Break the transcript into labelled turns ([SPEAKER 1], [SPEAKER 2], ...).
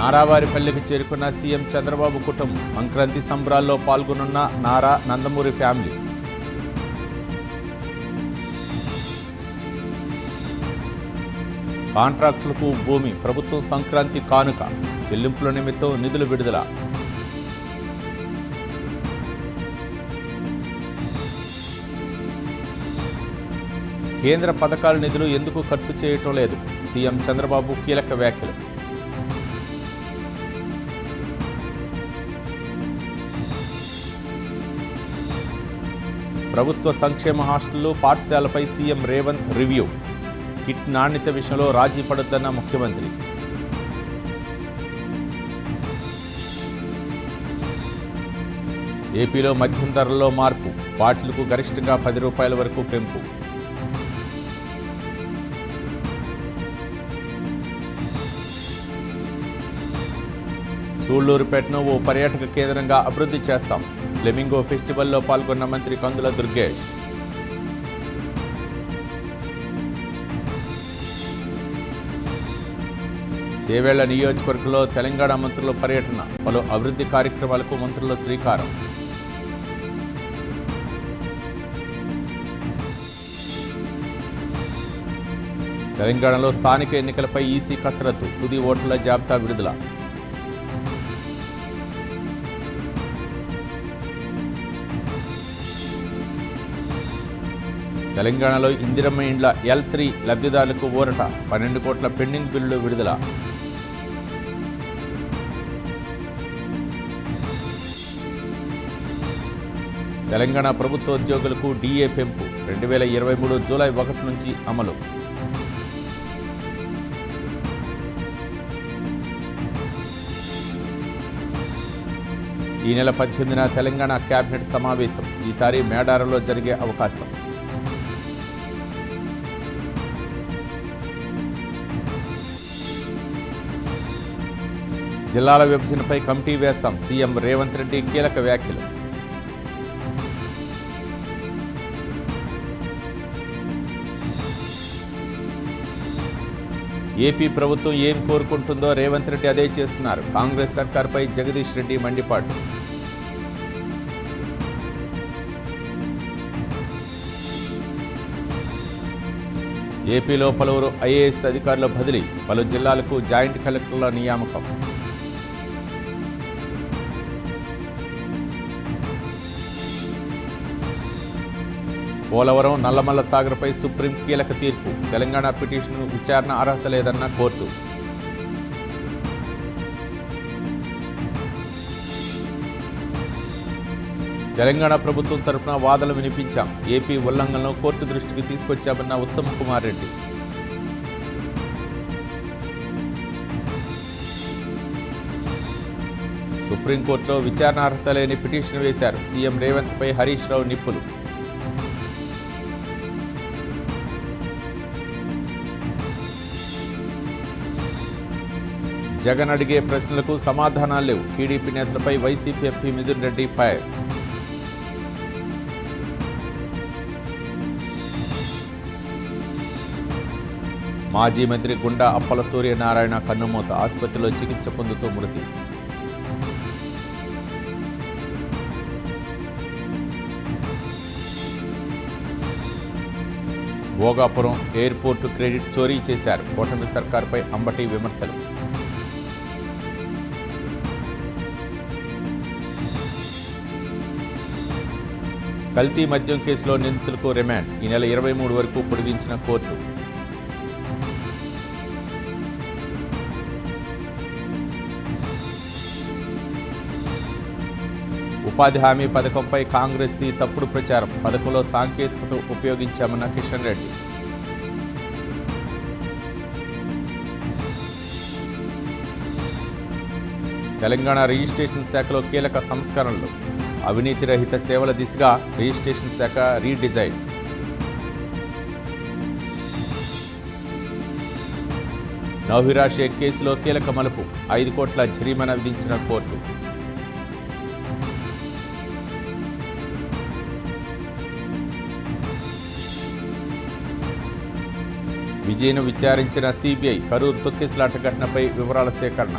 [SPEAKER 1] నారావారిపల్లికి చేరుకున్న సీఎం చంద్రబాబు కుటుంబం. సంక్రాంతి సంబరాల్లో పాల్గొనున్న నారా నందమూరి ఫ్యామిలీ. కాంట్రాక్టులకు భూమి ప్రభుత్వం సంక్రాంతి కానుక. చెల్లింపుల నిమిత్తం నిధులు విడుదల. కేంద్ర పథకాల నిధులు ఎందుకు ఖర్చు చేయటం లేదు? సీఎం చంద్రబాబు కీలక వ్యాఖ్యలు. ప్రభుత్వ సంక్షేమ హాస్టళ్లు, పాఠశాలపై సీఎం రేవంత్ రివ్యూ. కిట్ నాణ్యత విషయంలో రాజీ పడొద్దన్న ముఖ్యమంత్రి. ఏపీలో మద్యం ధరల్లో మార్పు. బాటిల్కు గరిష్టంగా ₹10 వరకు పెంపు. సూళ్లూరుపేటను ఓ పర్యాటక కేంద్రంగా అభివృద్ధి చేస్తాం. ఫ్లెమింగో ఫెస్టివల్లో పాల్గొన్న మంత్రి కందుల దుర్గేష్. చేవేళ్ల నియోజకవర్గంలో తెలంగాణ మంత్రుల పర్యటన. పలు అభివృద్ధి కార్యక్రమాలకు మంత్రుల శ్రీకారం. తెలంగాణలో స్థానిక ఎన్నికలపై ఈసీ కసరత్తు. తుది ఓటర్ల జాబితా విడుదల. తెలంగాణలో ఇందిరమ్మ ఇండ్ల L3 లబ్ధిదారులకు ఊరట. 12 కోట్ల పెండింగ్ బిల్లులు విడుదల. తెలంగాణ ప్రభుత్వ ఉద్యోగులకు DA పెంపు. 2023 జూలై 1 నుంచి అమలు. ఈ నెల 18న తెలంగాణ కేబినెట్ సమావేశం. ఈసారి మేడారంలో జరిగే అవకాశం. జిల్లాల విభజనపై కమిటీ వేస్తాం. సీఎం రేవంత్ రెడ్డి కీలక వ్యాఖ్యలు. ఏపీ ప్రభుత్వం ఏం కోరుకుంటుందో రేవంత్ రెడ్డి అదే చేస్తున్నారు. కాంగ్రెస్ సర్కార్పై జగదీష్ రెడ్డి మండిపాటు. ఏపీలో పలువురు IAS అధికారుల బదిలీ. పలు జిల్లాలకు జాయింట్ కలెక్టర్ల నియామకం. పోలవరం నల్లమల్ల సాగర్పై సుప్రీం కీలక తీర్పు. తెలంగాణ పిటిషన్ను విచారణ అర్హత లేదన్న కోర్టు. తెలంగాణ ప్రభుత్వం తరపున వాదనలు వినిపించాం. ఏపీ ఉల్లంఘనలను కోర్టు దృష్టికి తీసుకొచ్చామన్న ఉత్తమ్ కుమార్ రెడ్డి. సుప్రీంకోర్టులో విచారణ అర్హత లేని పిటిషన్ వేశారు. సీఎం రేవంత్పై హరీష్ రావు నిప్పులు. జగన్ అడిగే ప్రశ్నలకు సమాధానాలు లేవు. టీడీపీ నేతలపై YCP MP Mithun Reddy fire. మాజీ మంత్రి గుండా అప్పల సూర్యనారాయణ కన్నుమూత. ఆసుపత్రిలో చికిత్స పొందుతూ మృతి. భోగాపురం ఎయిర్పోర్టు క్రెడిట్ చోరీ చేశారు. కూటమి సర్కార్పై అంబటి విమర్శలు. కల్తీ మద్యం కేసులో నిందితులకు రిమాండ్. ఈ నెల 23 వరకు పొడిగించిన కోర్టు. ఉపాధి హామీ పథకంపై కాంగ్రెస్ది తప్పుడు ప్రచారం. పథకంలో సాంకేతికత ఉపయోగించామన్న కిషన్ రెడ్డి. తెలంగాణ రిజిస్ట్రేషన్ శాఖలో కీలక సంస్కరణలు. అవినీతి రహిత సేవల దిశగా రిజిస్ట్రేషన్ శాఖ రీడిజైన్. నౌహిరా షేక్ కేసులో కీలక మలుపు. 5 కోట్ల జరిమానా విధించిన కోర్టు. విజయ్ను విచారించిన సిబిఐ. కరూర్ తొక్కిసలాట ఘటనపై వివరాల సేకరణ.